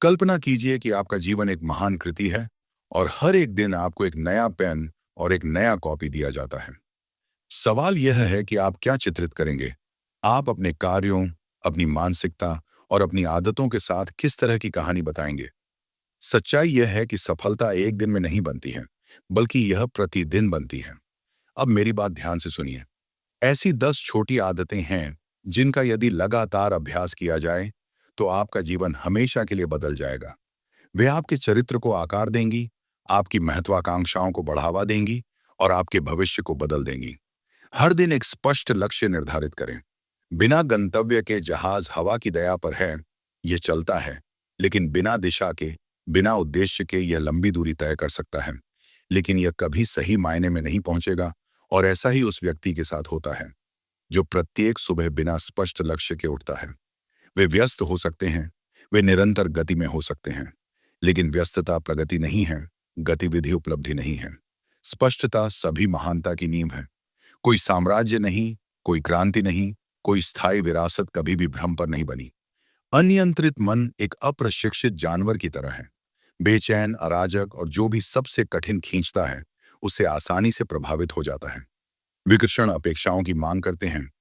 कल्पना कीजिए कि आपका जीवन एक महान कृति है और हर एक दिन आपको एक नया पेन और एक नया कॉपी दिया जाता है। सवाल यह है कि आप क्या चित्रित करेंगे। आप अपने कार्यों, अपनी मानसिकता और अपनी आदतों के साथ किस तरह की कहानी बताएंगे। सच्चाई यह है कि सफलता एक दिन में नहीं बनती है, बल्कि यह प्रतिदिन बनती है। अब मेरी बात ध्यान से सुनिए। ऐसी 10 छोटी आदतें हैं जिनका यदि लगातार अभ्यास किया जाए तो आपका जीवन हमेशा के लिए बदल जाएगा। वे आपके चरित्र को आकार देंगी, आपकी महत्वाकांक्षाओं को बढ़ावा देंगी और आपके भविष्य को बदल देंगी। हर दिन एक स्पष्ट लक्ष्य निर्धारित करें। बिना गंतव्य के जहाज हवा की दया पर है, यह चलता है, लेकिन बिना दिशा के, बिना उद्देश्य के यह लंबी दूरी तय कर सकता है, लेकिन यह कभी सही मायने में नहीं पहुंचेगा। और ऐसा ही उस व्यक्ति के साथ होता है जो प्रत्येक सुबह बिना स्पष्ट लक्ष्य के उठता है। वे व्यस्त हो सकते हैं, वे निरंतर गति में हो सकते हैं, लेकिन व्यस्तता प्रगति नहीं है, गतिविधि उपलब्धि नहीं है। स्पष्टता सभी महानता की नींव है। कोई साम्राज्य नहीं, कोई क्रांति नहीं, कोई स्थायी विरासत कभी भी भ्रम पर नहीं बनी। अनियंत्रित मन एक अप्रशिक्षित जानवर की तरह है, बेचैन, अराजक और जो भी सबसे कठिन खींचता है उससे आसानी से प्रभावित हो जाता है। विकर्षण अपेक्षाओं की मांग करते हैं,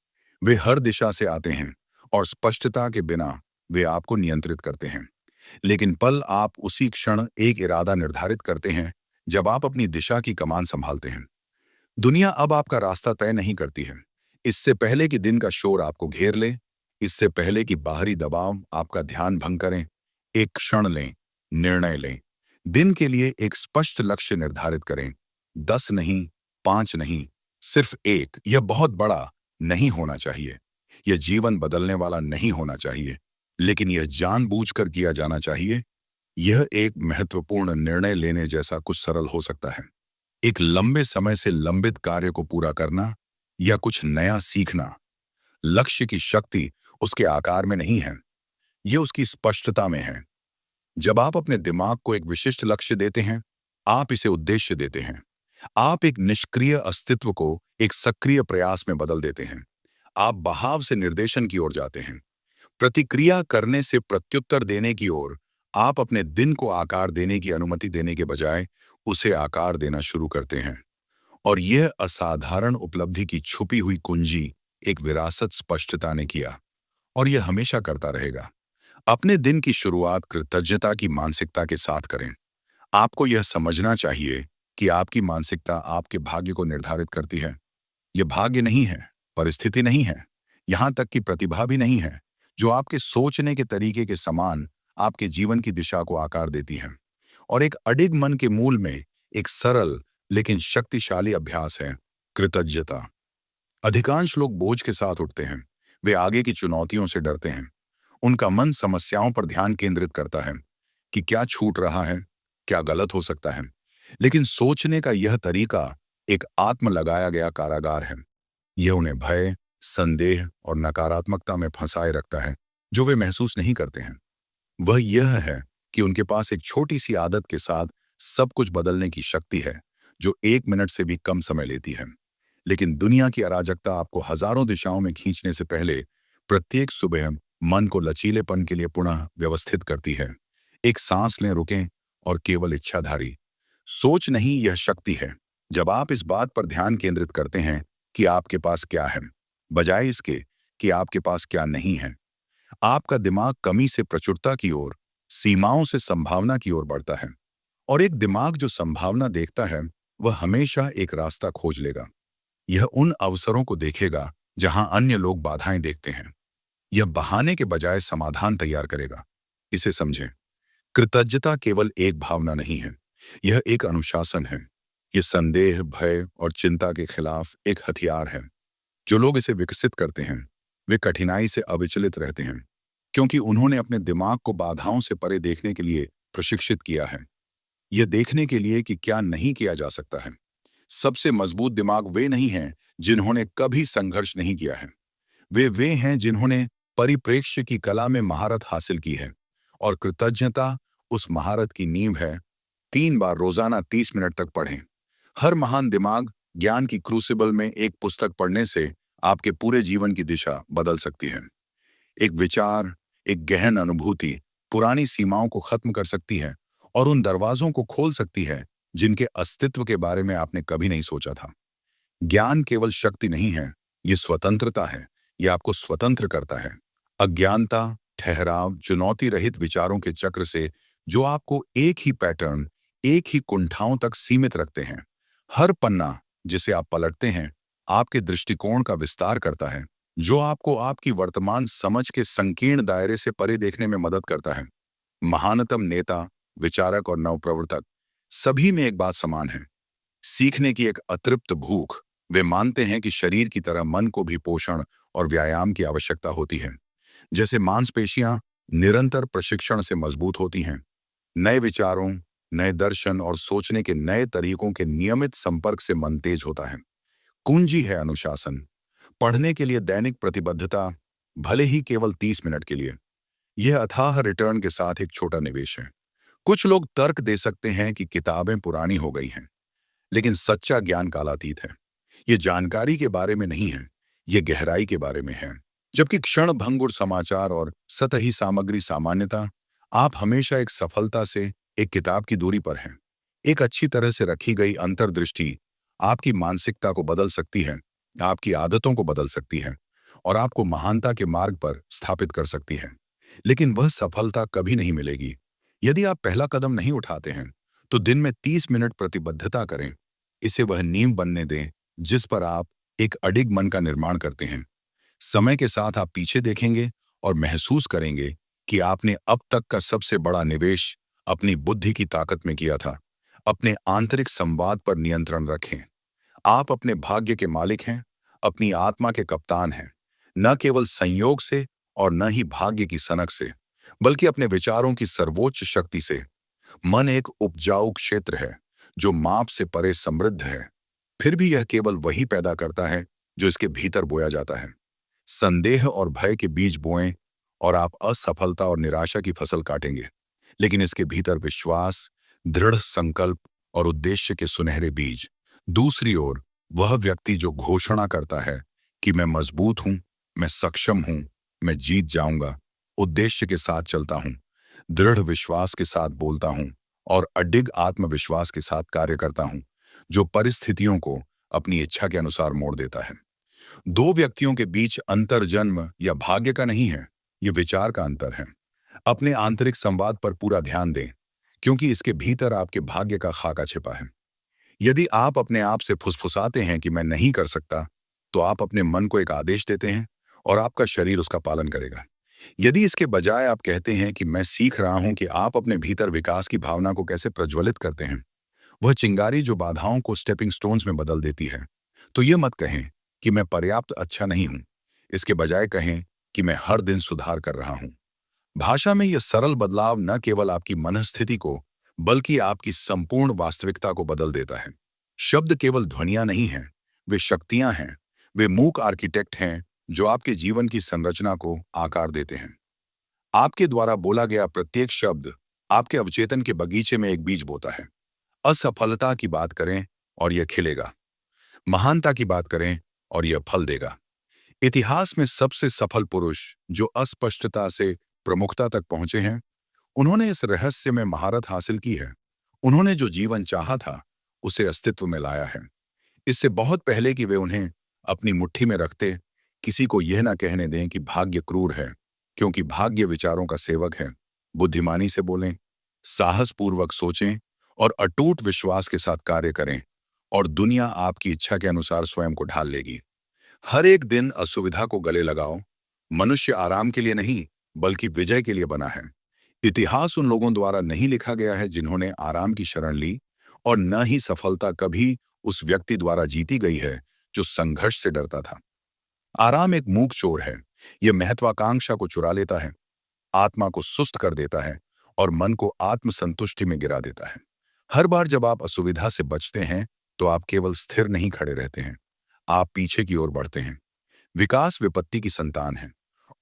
वे हर दिशा से आते हैं और स्पष्टता के बिना वे आपको नियंत्रित करते हैं। लेकिन पल आप उसी क्षण एक इरादा निर्धारित करते हैं जब आप अपनी दिशा की कमान संभालते हैं। दुनिया अब आपका रास्ता तय नहीं करती है। इससे पहले कि दिन का शोर आपको घेर ले, इससे पहले कि बाहरी दबाव आपका ध्यान भंग करें, एक क्षण लें, निर्णय लें। दिन के लिए एक स्पष्ट लक्ष्य निर्धारित करें। 10 नहीं, 5 नहीं, सिर्फ एक। यह बहुत बड़ा नहीं होना चाहिए, यह जीवन बदलने वाला नहीं होना चाहिए, लेकिन यह जानबूझकर किया जाना चाहिए। यह एक महत्वपूर्ण निर्णय लेने जैसा कुछ सरल हो सकता है। एक लंबे समय से लंबित कार्य को पूरा करना या कुछ नया सीखना। लक्ष्य की शक्ति उसके आकार में नहीं है, यह उसकी स्पष्टता में है। जब आप अपने दिमाग को एक विशिष्ट लक्ष्य देते हैं, आप इसे उद्देश्य देते हैं। आप एक निष्क्रिय अस्तित्व को एक सक्रिय प्रयास में बदल देते हैं। आप बहाव से निर्देशन की ओर जाते हैं, प्रतिक्रिया करने से प्रत्युत्तर देने की ओर। आप अपने दिन को आकार देने की अनुमति देने के बजाय उसे आकार देना शुरू करते हैं। और यह असाधारण उपलब्धि की छुपी हुई कुंजी एक विरासत स्पष्टता ने किया, और यह हमेशा करता रहेगा। अपने दिन की शुरुआत कृतज्ञता की मानसिकता के साथ करें। आपको यह समझना चाहिए कि आपकी मानसिकता आपके भाग्य को निर्धारित करती है। यह भाग्य नहीं है, परिस्थिति नहीं है, यहां तक कि प्रतिभा भी नहीं है, जो आपके सोचने के तरीके के समान आपके जीवन की दिशा को आकार देती है। और एक अडिग मन के मूल में एक सरल लेकिन शक्तिशाली अभ्यास है कृतज्ञता। अधिकांश लोग बोझ के साथ उठते हैं, वे आगे की चुनौतियों से डरते हैं। उनका मन समस्याओं पर ध्यान केंद्रित करता है कि क्या छूट रहा है, क्या गलत हो सकता है। लेकिन सोचने का यह तरीका एक आत्म लगाया गया कारागार है। यह उन्हें भय, संदेह और नकारात्मकता में फंसाए रखता है, जो वे महसूस नहीं करते हैं। वह यह है कि उनके पास एक छोटी सी आदत के साथ सब कुछ बदलने की शक्ति है, जो 1 मिनट से भी कम समय लेती है। लेकिन दुनिया की अराजकता आपको हजारों दिशाओं में खींचने से पहले प्रत्येक सुबह मन को लचीलेपन के लिए पुनः व्यवस्थित करती है। एक सांस लें, रुकें और केवल इच्छाधारी सोच नहीं, यह शक्ति है। जब आप इस बात पर ध्यान केंद्रित करते हैं कि आपके पास क्या है, बजाय इसके कि आपके पास क्या नहीं है, आपका दिमाग कमी से प्रचुरता की ओर, सीमाओं से संभावना की ओर बढ़ता है। और एक दिमाग जो संभावना देखता है, वह हमेशा एक रास्ता खोज लेगा। यह उन अवसरों को देखेगा जहां अन्य लोग बाधाएं देखते हैं। यह बहाने के बजाय समाधान तैयार करेगा। इसे समझें, कृतज्ञता केवल एक भावना नहीं है, यह एक अनुशासन है। यह संदेह, भय और चिंता के खिलाफ एक हथियार है। जो लोग इसे विकसित करते हैं, वे कठिनाई से अविचलित रहते हैं, क्योंकि उन्होंने अपने दिमाग को बाधाओं से परे देखने के लिए प्रशिक्षित किया है। यह देखने के लिए कि क्या नहीं किया जा सकता है। सबसे मजबूत दिमाग वे नहीं हैं जिन्होंने कभी संघर्ष नहीं किया है, वे हैं जिन्होंने परिप्रेक्ष्य की कला में महारत हासिल की है। और कृतज्ञता उस महारत की नींव है। 3 बार रोजाना 30 मिनट तक पढ़ें। हर महान दिमाग ज्ञान की क्रूसिबल में एक पुस्तक पढ़ने से आपके पूरे जीवन की दिशा बदल सकती है। एक विचार, एक गहन अनुभूति पुरानी सीमाओं को खत्म कर सकती है और उन दरवाजों को खोल सकती है जिनके अस्तित्व के बारे में आपने कभी नहीं सोचा था। ज्ञान केवल शक्ति नहीं है, ये स्वतंत्रता है। ये आपको स्वतंत्र करता है अज्ञानता, ठहराव, चुनौती रहित विचारों के चक्र से, जो आपको एक ही पैटर्न, एक ही कुंठाओं तक सीमित रखते हैं। हर पन्ना जिसे आप पलटते हैं आपके दृष्टिकोण का विस्तार करता है, जो आपको आपकी वर्तमान समझ के संकीर्ण दायरे से परे देखने में मदद करता है। महानतम नेता, विचारक और नवप्रवर्तक सभी में एक बात समान है, सीखने की एक अतृप्त भूख। वे मानते हैं कि शरीर की तरह मन को भी पोषण और व्यायाम की आवश्यकता होती है। जैसे मांसपेशियां निरंतर प्रशिक्षण से मजबूत होती हैं, नए विचारों, नए दर्शन और सोचने के नए तरीकों के नियमित संपर्क से मन तेज होता है। कुंजी है अनुशासन। पढ़ने के लिए दैनिक प्रतिबद्धता, भले ही केवल 30 मिनट के लिए। यह अथाह रिटर्न के साथ एक छोटा निवेश है। कुछ लोग तर्क दे सकते हैं कि किताबें पुरानी हो गई हैं, लेकिन सच्चा ज्ञान कालातीत है। ये जानकारी के बारे में नहीं है, ये गहराई के बारे में है। जबकि क्षण भंगुर समाचार और सतही सामग्री सामान्यता, आप हमेशा एक सफलता से एक किताब की दूरी पर हैं। एक अच्छी तरह से रखी गई अंतर्दृष्टि आपकी मानसिकता को बदल सकती है, आपकी आदतों को बदल सकती है और आपको महानता के मार्ग पर स्थापित कर सकती है। लेकिन वह सफलता कभी नहीं मिलेगी यदि आप पहला कदम नहीं उठाते हैं। तो दिन में 30 मिनट प्रतिबद्धता करें। इसे वह नींव बनने दें जिस पर आप एक अडिग मन का निर्माण करते हैं। समय के साथ आप पीछे देखेंगे और महसूस करेंगे कि आपने अब तक का सबसे बड़ा निवेश अपनी बुद्धि की ताकत में किया था। अपने आंतरिक संवाद पर नियंत्रण रखें। आप अपने भाग्य के मालिक हैं, अपनी आत्मा के कप्तान हैं, न केवल संयोग से और न ही भाग्य की सनक से, बल्कि अपने विचारों की सर्वोच्च शक्ति से। मन एक उपजाऊ क्षेत्र है जो माप से परे समृद्ध है, फिर भी यह केवल वही पैदा करता है जो इसके भीतर बोया जाता है। संदेह और भय के बीज बोएं और आप असफलता और निराशा की फसल काटेंगे, लेकिन इसके भीतर विश्वास, दृढ़ संकल्प और उद्देश्य के सुनहरे बीज। दूसरी ओर, वह व्यक्ति जो घोषणा करता है कि मैं मजबूत हूं, मैं सक्षम हूं, मैं जीत जाऊंगा, उद्देश्य के साथ चलता हूं, दृढ़ विश्वास के साथ बोलता हूं और अडिग आत्मविश्वास के साथ कार्य करता हूं, जो परिस्थितियों को अपनी इच्छा के अनुसार मोड़ देता है। दो व्यक्तियों के बीच अंतर जन्म या भाग्य का नहीं है, ये विचार का अंतर है। अपने आंतरिक संवाद पर पूरा ध्यान दें, क्योंकि इसके भीतर आपके भाग्य का खाका छिपा है। यदि आप अपने आप से फुसफुसाते हैं कि मैं नहीं कर सकता, तो आप अपने मन को एक आदेश देते हैं और आपका शरीर उसका पालन करेगा। यदि इसके बजाय आप कहते हैं कि मैं सीख रहा हूं कि आप अपने भीतर विकास की भावना को कैसे प्रज्वलित करते हैं, वह चिंगारी जो बाधाओं को स्टेपिंग स्टोन्स में बदल देती है, तो ये मत कहें कि मैं पर्याप्त अच्छा नहीं हूं। इसके बजाय कहें कि मैं हर दिन सुधार कर रहा हूं। भाषा में यह सरल बदलाव न केवल आपकी मनस्थिति को, बल्कि आपकी संपूर्ण वास्तविकता को बदल देता है। शब्द केवल ध्वनियां नहीं हैं, वे शक्तियां हैं। वे मूक आर्किटेक्ट हैं जो आपके जीवन की संरचना को आकार देते हैं। आपके द्वारा बोला गया प्रत्येक शब्द आपके अवचेतन के बगीचे में एक बीज बोता है। असफलता की बात करें और यह खिलेगा। महानता की बात करें और यह फल देगा। इतिहास में सबसे सफल पुरुष जो अस्पष्टता से प्रमुखता तक पहुंचे हैं, उन्होंने इस रहस्य में महारत हासिल की है। उन्होंने जो जीवन चाहा था उसे अस्तित्व में लाया है, इससे बहुत पहले कि वे उन्हें अपनी मुट्ठी में रखते। किसी को यह ना कहने दें कि भाग्य क्रूर है, क्योंकि भाग्य विचारों का सेवक है। बुद्धिमानी से बोलें, साहसपूर्वक सोचें और अटूट विश्वास के साथ कार्य करें, और दुनिया आपकी इच्छा के अनुसार स्वयं को ढाल लेगी। हर एक दिन असुविधा को गले लगाओ। मनुष्य आराम के लिए नहीं, बल्कि विजय के लिए बना है। इतिहास उन लोगों द्वारा नहीं लिखा गया है जिन्होंने आराम की शरण ली, और न ही सफलता कभी उस व्यक्ति द्वारा जीती गई है जो संघर्ष से डरता था। आराम एक मूक चोर है। यह महत्वाकांक्षा को चुरा लेता है, आत्मा को सुस्त कर देता है और मन को आत्मसंतुष्टि में गिरा देता है। हर बार जब आप असुविधा से बचते हैं, तो आप केवल स्थिर नहीं खड़े रहते हैं, आप पीछे की ओर बढ़ते हैं। विकास विपत्ति की संतान है,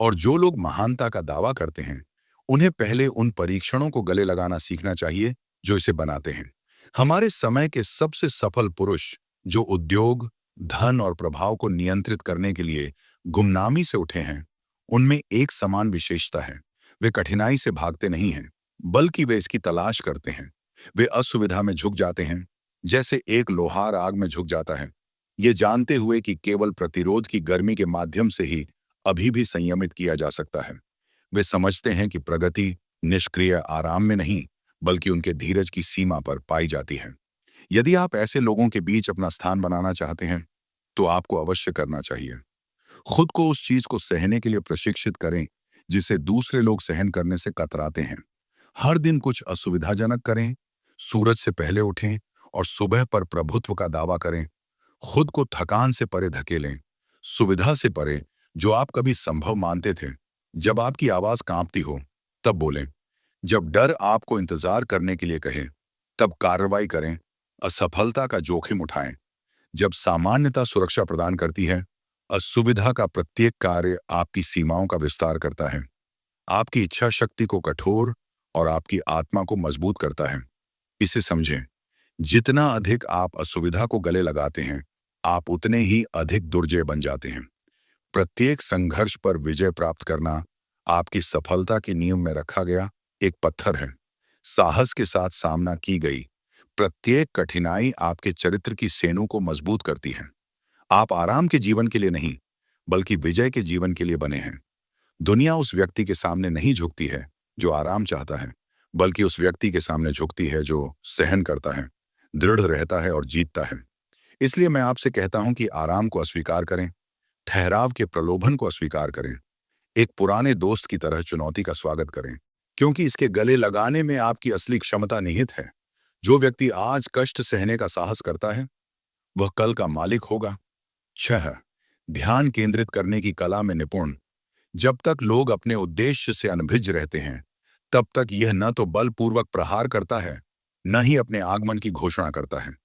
और जो लोग महानता का दावा करते हैं, उन्हें पहले उन परीक्षणों को गले लगाना सीखना चाहिए जो इसे बनाते हैं। हमारे समय के सबसे सफल पुरुष जो उद्योग, धन और प्रभाव को नियंत्रित करने के लिए गुमनामी से उठे हैं, उनमें एक समान विशेषता है। वे कठिनाई से भागते नहीं हैं, बल्कि वे इसकी तलाश करते हैं। वे असुविधा में झुक जाते हैं, जैसे एक लोहार आग में झुक जाता है, ये जानते हुए कि केवल प्रतिरोध की गर्मी के माध्यम से ही अभी भी संयमित किया जा सकता है। वे समझते हैं कि प्रगति निष्क्रिय आराम में नहीं, बल्कि उनके धीरज की सीमा पर पाई जाती है। यदि आप ऐसे लोगों के बीच अपना स्थान बनाना चाहते हैं, तो आपको अवश्य करना चाहिए। खुद को उस चीज को सहने के लिए प्रशिक्षित करें जिसे दूसरे लोग सहन करने से कतराते हैं। हर दिन कुछ असुविधाजनक करें, सूरज से पहले उठें और सुबह पर प्रभुत्व का दावा करें। खुद को थकान से परे धकेलें, सुविधा से परे, जो आप कभी संभव मानते थे। जब आपकी आवाज कांपती हो, तब बोलें। जब डर आपको इंतजार करने के लिए कहे, तब कार्रवाई करें। असफलता का जोखिम उठाएं। जब सामान्यता सुरक्षा प्रदान करती है, असुविधा का प्रत्येक कार्य आपकी सीमाओं का विस्तार करता है, आपकी इच्छा शक्ति को कठोर और आपकी आत्मा को मजबूत करता है। इसे समझें, जितना अधिक आप असुविधा को गले लगाते हैं, आप उतने ही अधिक दुर्जय बन जाते हैं। प्रत्येक संघर्ष पर विजय प्राप्त करना आपकी सफलता के नियम में रखा गया एक पत्थर है। साहस के साथ सामना की गई प्रत्येक कठिनाई आपके चरित्र की सेनों को मजबूत करती है। आप आराम के जीवन के लिए नहीं, बल्कि विजय के जीवन के लिए बने हैं। दुनिया उस व्यक्ति के सामने नहीं झुकती है जो आराम चाहता है, बल्कि उस व्यक्ति के सामने झुकती है जो सहन करता है, दृढ़ रहता है और जीतता है। इसलिए मैं आपसे कहता हूं कि आराम को अस्वीकार करें, ठहराव के प्रलोभन को अस्वीकार करें, एक पुराने दोस्त की तरह चुनौती का स्वागत करें, क्योंकि इसके गले लगाने में आपकी असली क्षमता निहित है। जो व्यक्ति आज कष्ट सहने का साहस करता है, वह कल का मालिक होगा। 6. ध्यान केंद्रित करने की कला में निपुण। जब तक लोग अपने उद्देश्य से अनभिज्ञ रहते हैं, तब तक यह न तो बलपूर्वक प्रहार करता है, न ही अपने आगमन की घोषणा करता है।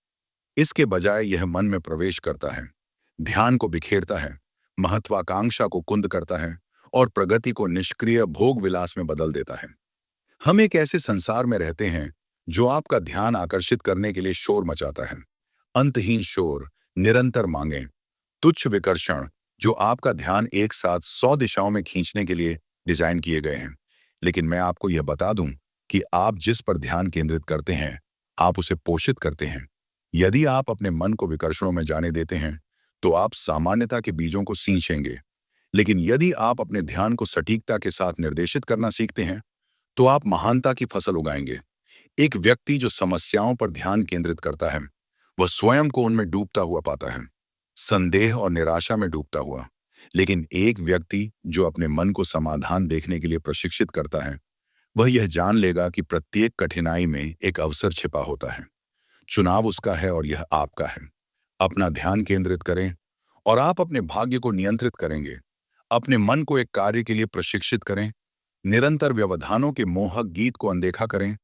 इसके बजाय यह मन में प्रवेश करता है, ध्यान को बिखेरता है, महत्वाकांक्षा को कुंद करता है और प्रगति को निष्क्रिय भोग विलास में बदल देता है। हम एक ऐसे संसार में रहते हैं जो आपका ध्यान आकर्षित करने के लिए शोर मचाता है। अंतहीन शोर, निरंतर मांगें, तुच्छ विकर्षण, जो आपका ध्यान एक साथ 100 दिशाओं में खींचने के लिए डिजाइन किए गए हैं। लेकिन मैं आपको यह बता दूं कि आप जिस पर ध्यान केंद्रित करते हैं, आप उसे पोषित करते हैं। यदि आप अपने मन को विकर्षणों में जाने देते हैं, तो आप सामान्यता के बीजों को सींचेंगे। लेकिन यदि आप अपने ध्यान को सटीकता के साथ निर्देशित करना सीखते हैं, तो आप महानता की फसल उगाएंगे। एक व्यक्ति जो समस्याओं पर ध्यान केंद्रित करता है, वह स्वयं को उनमें डूबता हुआ पाता है, संदेह और निराशा में डूबता हुआ। लेकिन एक व्यक्ति जो अपने मन को समाधान देखने के लिए प्रशिक्षित करता है, वह यह जान लेगा कि प्रत्येक कठिनाई में एक अवसर छिपा होता है। चुनाव उसका है और यह आपका है। अपना ध्यान केंद्रित करें और आप अपने भाग्य को नियंत्रित करेंगे। अपने मन को एक कार्य के लिए प्रशिक्षित करें। निरंतर व्यवधानों के मोहक गीत को अनदेखा करें।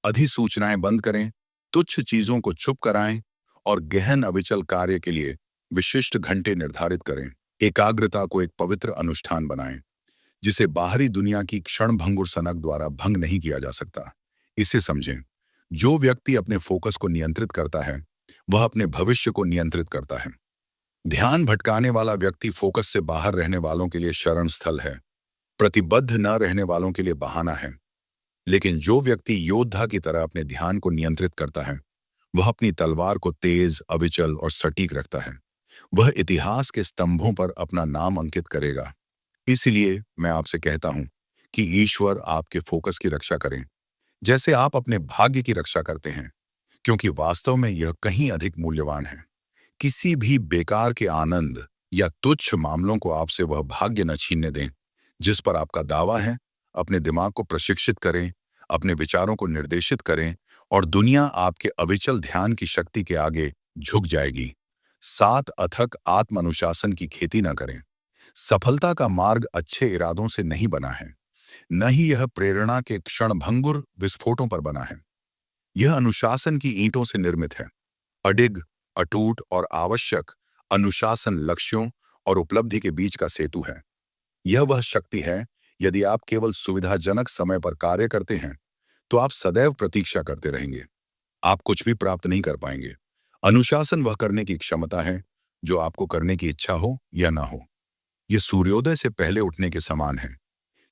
अधिसूचनाएं बंद करें। तुच्छ चीजों को चुप कराएं और गहन अविचल कार्य के लिए विशिष्ट घंटे निर्धारित करें। एकाग्रता को एक पवित्र अनुष्ठान बनाएं, जिसे बाहरी दुनिया की क्षणभंगुर सनक द्वारा भंग नहीं किया जा सकता। इसे समझें, जो व्यक्ति अपने फोकस को नियंत्रित करता है, वह अपने भविष्य को नियंत्रित करता है। ध्यान भटकाने वाला व्यक्ति फोकस से बाहर रहने वालों के लिए शरण स्थल है, प्रतिबद्ध न रहने वालों के लिए बहाना है। लेकिन जो व्यक्ति योद्धा की तरह अपने ध्यान को नियंत्रित करता है, वह अपनी तलवार को तेज, अविचल और सटीक रखता है। वह इतिहास के स्तंभों पर अपना नाम अंकित करेगा। इसलिए मैं आपसे कहता हूं कि ईश्वर आपके फोकस की रक्षा करें, जैसे आप अपने भाग्य की रक्षा करते हैं, क्योंकि वास्तव में यह कहीं अधिक मूल्यवान है। किसी भी बेकार के आनंद या तुच्छ मामलों को आपसे वह भाग्य न छीनने दें जिस पर आपका दावा है। अपने दिमाग को प्रशिक्षित करें, अपने विचारों को निर्देशित करें और दुनिया आपके अविचल ध्यान की शक्ति के आगे झुक जाएगी। 7 अथक आत्म अनुशासन की खेती न करें। सफलता का मार्ग अच्छे इरादों से नहीं बना है, न ही यह प्रेरणा के क्षणभंगुर विस्फोटों पर बना है। यह अनुशासन की ईंटों से निर्मित है। अडिग, अटूट और आवश्यक अनुशासन लक्ष्यों और उपलब्धि के बीच का सेतु है। यह वह शक्ति है, यदि आप केवल सुविधाजनक समय पर कार्य करते हैं, तो आप सदैव प्रतीक्षा करते रहेंगे। आप कुछ भी प्राप्त नहीं कर पाएंगे। अनुशासन वह करने की क्षमता है जो आपको करने की इच्छा हो या ना हो। यह सूर्योदय से पहले उठने के समान है।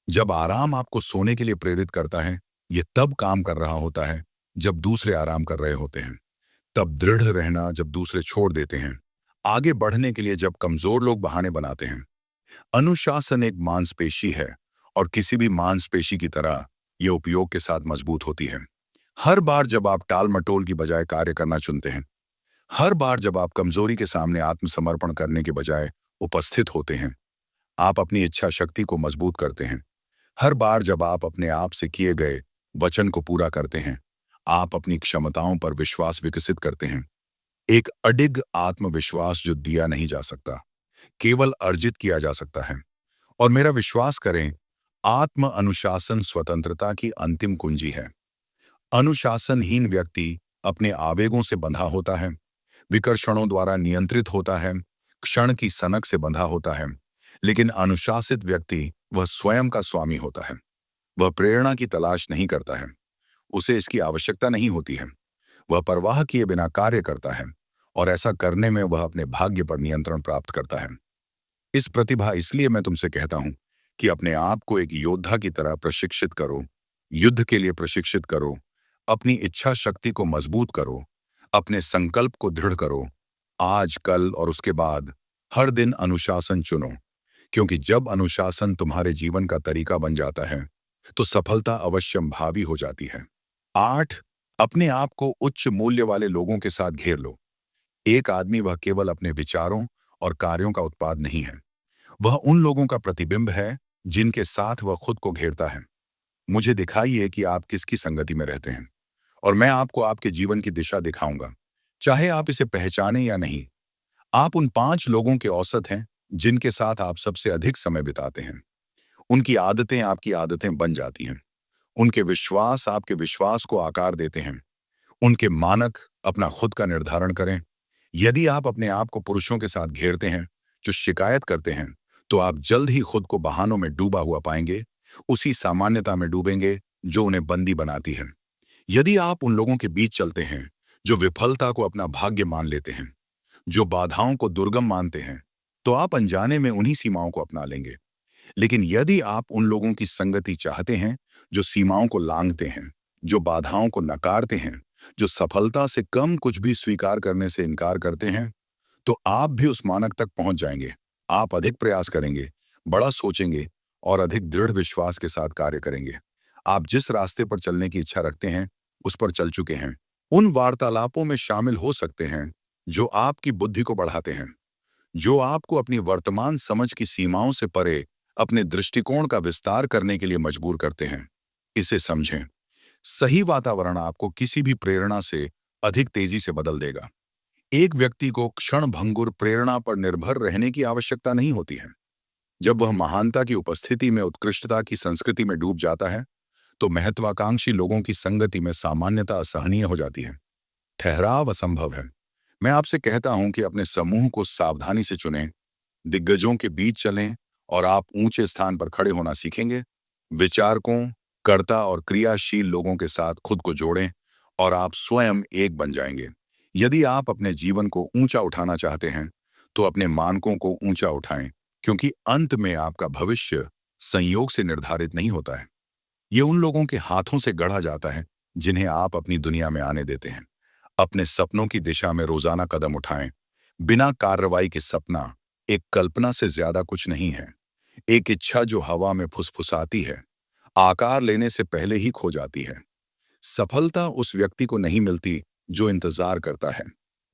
जब आराम आपको सोने के लिए प्रेरित करता है, ये तब काम कर रहा होता है जब दूसरे आराम कर रहे होते हैं। तब दृढ़ रहना जब दूसरे छोड़ देते हैं। आगे बढ़ने के लिए जब कमजोर लोग बहाने बनाते हैं। अनुशासन एक मांसपेशी है और किसी भी मांसपेशी की तरह ये उपयोग के साथ मजबूत होती है। हर बार जब आप टाल-मटोल की बजाय कार्य करना चुनते हैं, हर बार जब आप कमजोरी के सामने आत्मसमर्पण करने के बजाय उपस्थित होते हैं, आप अपनी इच्छा शक्ति को मजबूत करते हैं। हर बार जब आप अपने आप से किए गए वचन को पूरा करते हैं, आप अपनी क्षमताओं पर विश्वास विकसित करते हैं। एक अडिग आत्मविश्वास जो दिया नहीं जा सकता, केवल अर्जित किया जा सकता है। और मेरा विश्वास करें, आत्म अनुशासन स्वतंत्रता की अंतिम कुंजी है। अनुशासनहीन व्यक्ति अपने आवेगों से बंधा होता है, विकर्षणों द्वारा नियंत्रित होता है, क्षण की सनक से बंधा होता है। लेकिन अनुशासित व्यक्ति वह स्वयं का स्वामी होता है। वह प्रेरणा की तलाश नहीं करता है, उसे इसकी आवश्यकता नहीं होती है। वह परवाह किए बिना कार्य करता है और ऐसा करने में वह अपने भाग्य पर नियंत्रण प्राप्त करता है। इस प्रतिभा इसलिए मैं तुमसे कहता हूं कि अपने आप को एक योद्धा की तरह प्रशिक्षित करो, युद्ध के लिए प्रशिक्षित करो, अपनी इच्छा शक्ति को मजबूत करो, अपने संकल्प को दृढ़ करो। आज, कल और उसके बाद हर दिन अनुशासन चुनो, क्योंकि जब अनुशासन तुम्हारे जीवन का तरीका बन जाता है, तो सफलता अवश्यंभावी हो जाती है। 8. अपने आप को उच्च मूल्य वाले लोगों के साथ घेर लो। एक आदमी वह केवल अपने विचारों और कार्यों का उत्पाद नहीं है, वह उन लोगों का प्रतिबिंब है जिनके साथ वह खुद को घेरता है। मुझे दिखाइए कि आप किसकी संगति में रहते हैं, और मैं आपको आपके जीवन की दिशा दिखाऊंगा, चाहे आप इसे पहचाने या नहीं। आप उन 5 लोगों के औसत हैं जिनके साथ आप सबसे अधिक समय बिताते हैं। उनकी आदतें आपकी आदतें बन जाती हैं। उनके विश्वास आपके विश्वास को आकार देते हैं। उनके मानक अपना खुद का निर्धारण करें। यदि आप अपने आप को पुरुषों के साथ घेरते हैं जो शिकायत करते हैं, तो आप जल्द ही खुद को बहानों में डूबा हुआ पाएंगे, उसी सामान्यता में डूबेंगे जो उन्हें बंदी बनाती है। यदि आप उन लोगों के बीच चलते हैं जो विफलता को अपना भाग्य मान लेते हैं, जो बाधाओं को दुर्गम मानते हैं, तो आप अनजाने में उन्हीं सीमाओं को अपना लेंगे। लेकिन यदि आप उन लोगों की संगति चाहते हैं जो सीमाओं को लांघते हैं, जो बाधाओं को नकारते हैं, जो सफलता से कम कुछ भी स्वीकार करने से इनकार करते हैं, तो आप भी उस मानक तक पहुंच जाएंगे। आप अधिक प्रयास करेंगे, बड़ा सोचेंगे और अधिक दृढ़ विश्वास के साथ कार्य करेंगे। आप जिस रास्ते पर चलने की इच्छा रखते हैं, उस पर चल चुके हैं। उन वार्तालापों में शामिल हो सकते हैं जो आपकी बुद्धि को बढ़ाते हैं, जो आपको अपनी वर्तमान समझ की सीमाओं से परे अपने दृष्टिकोण का विस्तार करने के लिए मजबूर करते हैं। इसे समझें, सही वातावरण आपको किसी भी प्रेरणा से अधिक तेजी से बदल देगा। एक व्यक्ति को क्षणभंगुर प्रेरणा पर निर्भर रहने की आवश्यकता नहीं होती है। जब वह महानता की उपस्थिति में उत्कृष्टता की संस्कृति में डूब जाता है, तो महत्वाकांक्षी लोगों की संगति में सामान्यता असहनीय हो जाती है। ठहराव असंभव है। मैं आपसे कहता हूं कि अपने समूह को सावधानी से चुनें, दिग्गजों के बीच चलें और आप ऊंचे स्थान पर खड़े होना सीखेंगे। विचारकों, कर्ता और क्रियाशील लोगों के साथ खुद को जोड़ें और आप स्वयं एक बन जाएंगे। यदि आप अपने जीवन को ऊंचा उठाना चाहते हैं, तो अपने मानकों को ऊंचा उठाएं, क्योंकि अंत में आपका भविष्य संयोग से निर्धारित नहीं होता है। ये उन लोगों के हाथों से गढ़ा जाता है जिन्हें आप अपनी दुनिया में आने देते हैं। अपने सपनों की दिशा में रोजाना कदम उठाएं। बिना कार्रवाई के सपना एक कल्पना से ज्यादा कुछ नहीं है। एक इच्छा जो हवा में फुसफुसाती है, आकार लेने से पहले ही खो जाती है। सफलता उस व्यक्ति को नहीं मिलती जो इंतजार करता है,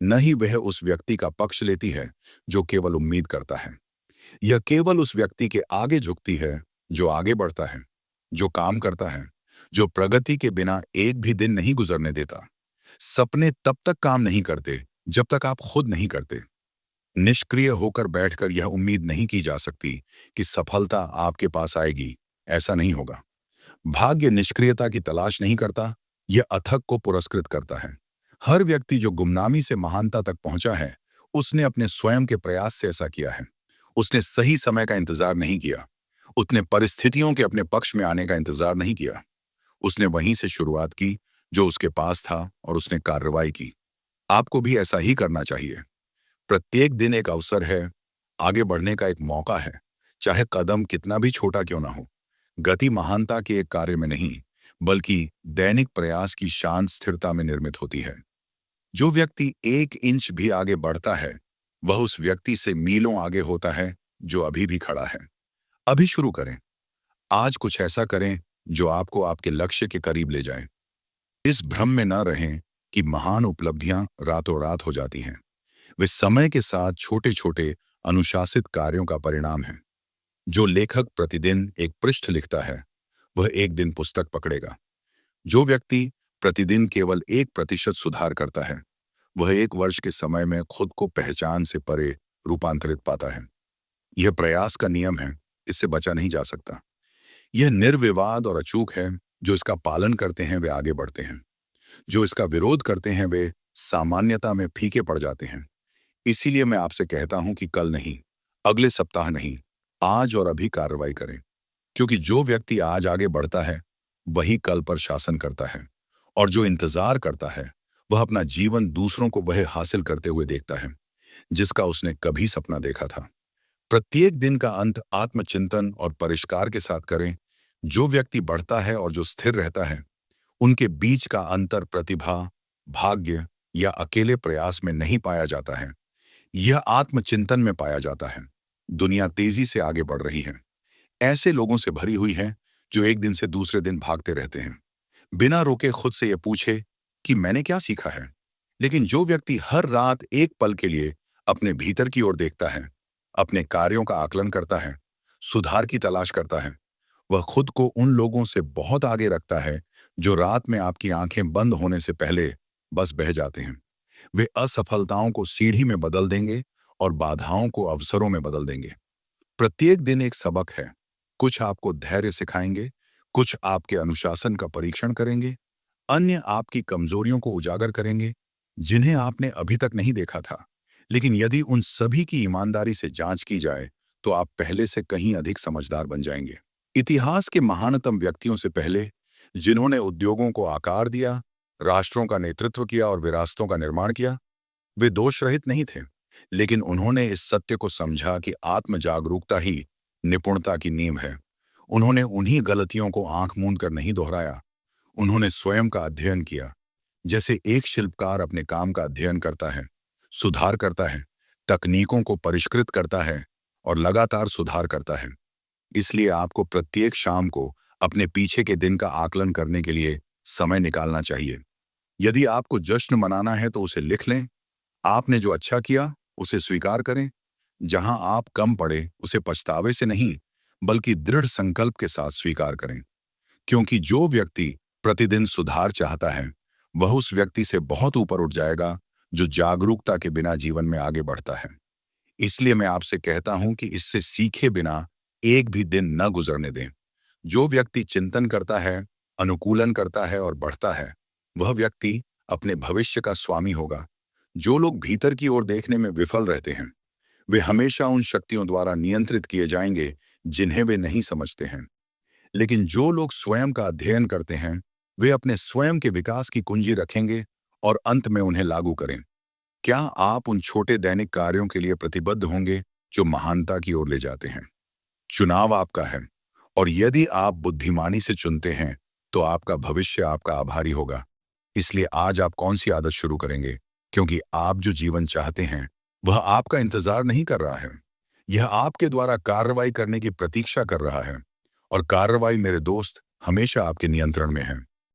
न ही वह उस व्यक्ति का पक्ष लेती है जो केवल उम्मीद करता है। यह केवल उस व्यक्ति के आगे झुकती है जो आगे बढ़ता है, जो काम करता है, जो प्रगति के बिना एक भी दिन नहीं गुजरने देता। सपने तब तक काम नहीं करते जब तक आप खुद नहीं करते। निष्क्रिय होकर बैठकर यह उम्मीद नहीं की जा सकती कि सफलता आपके पास आएगी। ऐसा नहीं होगा। भाग्य निष्क्रियता की तलाश नहीं करता, यह अथक को पुरस्कृत करता है। हर व्यक्ति जो गुमनामी से महानता तक पहुंचा है, उसने अपने स्वयं के प्रयास से ऐसा किया है। उसने सही समय का इंतजार नहीं किया। उसने परिस्थितियों के अपने पक्ष में आने का इंतजार नहीं किया। उसने वहीं से शुरुआत की जो उसके पास था और उसने कार्रवाई की। आपको भी ऐसा ही करना चाहिए। प्रत्येक दिन एक अवसर है, आगे बढ़ने का एक मौका है, चाहे कदम कितना भी छोटा क्यों ना हो। गति महानता के एक कार्य में नहीं, बल्कि दैनिक प्रयास की शांत स्थिरता में निर्मित होती है। जो व्यक्ति 1 इंच भी आगे बढ़ता है, वह उस व्यक्ति से मीलों आगे होता है जो अभी भी खड़ा है। अभी शुरू करें। आज कुछ ऐसा करें जो आपको आपके लक्ष्य के करीब ले जाए। इस भ्रम में न रहें कि महान उपलब्धियां रातों रात हो जाती हैं। वे समय के साथ छोटे छोटे अनुशासित कार्यों का परिणाम है। जो लेखक प्रतिदिन एक पृष्ठ लिखता है, वह एक दिन पुस्तक पकड़ेगा। जो व्यक्ति प्रतिदिन केवल 1% सुधार करता है, वह 1 वर्ष के समय में खुद को पहचान से परे रूपांतरित पाता है। यह प्रयास का नियम है, इससे बचा नहीं जा सकता। यह निर्विवाद और अचूक है। जो इसका पालन करते हैं वे आगे बढ़ते हैं। जो इसका विरोध करते हैं वे सामान्यता में फीके पड़ जाते हैं। इसीलिए मैं आपसे कहता हूं कि कल नहीं, अगले सप्ताह नहीं, आज और अभी कार्रवाई करें। क्योंकि जो व्यक्ति आज आगे बढ़ता है, वही कल पर शासन करता है। और जो इंतजार करता है, वह अपना जीवन दूसरों को वह हासिल करते हुए देखता है जिसका उसने कभी सपना देखा था। प्रत्येक दिन का अंत आत्मचिंतन और परिष्कार के साथ करें। जो व्यक्ति बढ़ता है और जो स्थिर रहता है, उनके बीच का अंतर प्रतिभा, भाग्य या अकेले प्रयास में नहीं पाया जाता है, यह आत्मचिंतन में पाया जाता है। दुनिया तेजी से आगे बढ़ रही है, ऐसे लोगों से भरी हुई है जो एक दिन से दूसरे दिन भागते रहते हैं, बिना रोके खुद से यह पूछे कि मैंने क्या सीखा है। लेकिन जो व्यक्ति हर रात एक पल के लिए अपने भीतर की ओर देखता है, अपने कार्यों का आकलन करता है, सुधार की तलाश करता है, वह खुद को उन लोगों से बहुत आगे रखता है जो रात में आपकी आंखें बंद होने से पहले बस बह जाते हैं। वे असफलताओं को सीढ़ी में बदल देंगे और बाधाओं को अवसरों में बदल देंगे। प्रत्येक दिन एक सबक है। कुछ आपको धैर्य सिखाएंगे, कुछ आपके अनुशासन का परीक्षण करेंगे, अन्य आपकी कमजोरियों को उजागर करेंगे जिन्हें आपने अभी तक नहीं देखा था। लेकिन यदि उन सभी की ईमानदारी से जांच की जाए, तो आप पहले से कहीं अधिक समझदार बन जाएंगे। इतिहास के महानतम व्यक्तियों से पहले, जिन्होंने उद्योगों को आकार दिया, राष्ट्रों का नेतृत्व किया और विरासतों का निर्माण किया, वे दोष रहित नहीं थे। लेकिन उन्होंने इस सत्य को समझा कि आत्म जागरूकता ही निपुणता की नींव है। उन्होंने उन्हीं गलतियों को आंख मूंद कर नहीं दोहराया, उन्होंने स्वयं का अध्ययन किया। जैसे एक शिल्पकार अपने काम का अध्ययन करता है, सुधार करता है, तकनीकों को परिष्कृत करता है और लगातार सुधार करता है। इसलिए आपको प्रत्येक शाम को अपने पीछे के दिन का आकलन करने के लिए समय निकालना चाहिए। यदि आपको जश्न मनाना है तो उसे लिख लें। आपने जो अच्छा किया उसे स्वीकार करें। जहां आप कम पड़े उसे पछतावे से नहीं, बल्कि दृढ़ संकल्प के साथ स्वीकार करें। क्योंकि जो व्यक्ति प्रतिदिन सुधार चाहता है, वह उस व्यक्ति से बहुत ऊपर उठ जाएगा जो जागरूकता के बिना जीवन में आगे बढ़ता है। इसलिए मैं आपसे कहता हूं कि इससे सीखे बिना एक भी दिन न गुजरने दें। जो व्यक्ति चिंतन करता है, अनुकूलन करता है और बढ़ता है, वह व्यक्ति अपने भविष्य का स्वामी होगा। जो लोग भीतर की ओर देखने में विफल रहते हैं, वे हमेशा उन शक्तियों द्वारा नियंत्रित किए जाएंगे जिन्हें वे नहीं समझते हैं। लेकिन जो लोग स्वयं का अध्ययन करते हैं, वे अपने स्वयं के विकास की कुंजी रखेंगे और अंत में उन्हें लागू करें। क्या आप उन छोटे दैनिक कार्यों के लिए प्रतिबद्ध होंगे जो महानता की ओर ले जाते हैं? चुनाव आपका है, और यदि आप बुद्धिमानी से चुनते हैं, तो आपका भविष्य आपका आभारी होगा। इसलिए आज आप कौन सी आदत शुरू करेंगे? क्योंकि आप जो जीवन चाहते हैं, वह आपका इंतजार नहीं कर रहा है। यह आपके द्वारा कार्रवाई करने की प्रतीक्षा कर रहा है। और कार्रवाई, मेरे दोस्त, हमेशा आपके नियंत्रण में है।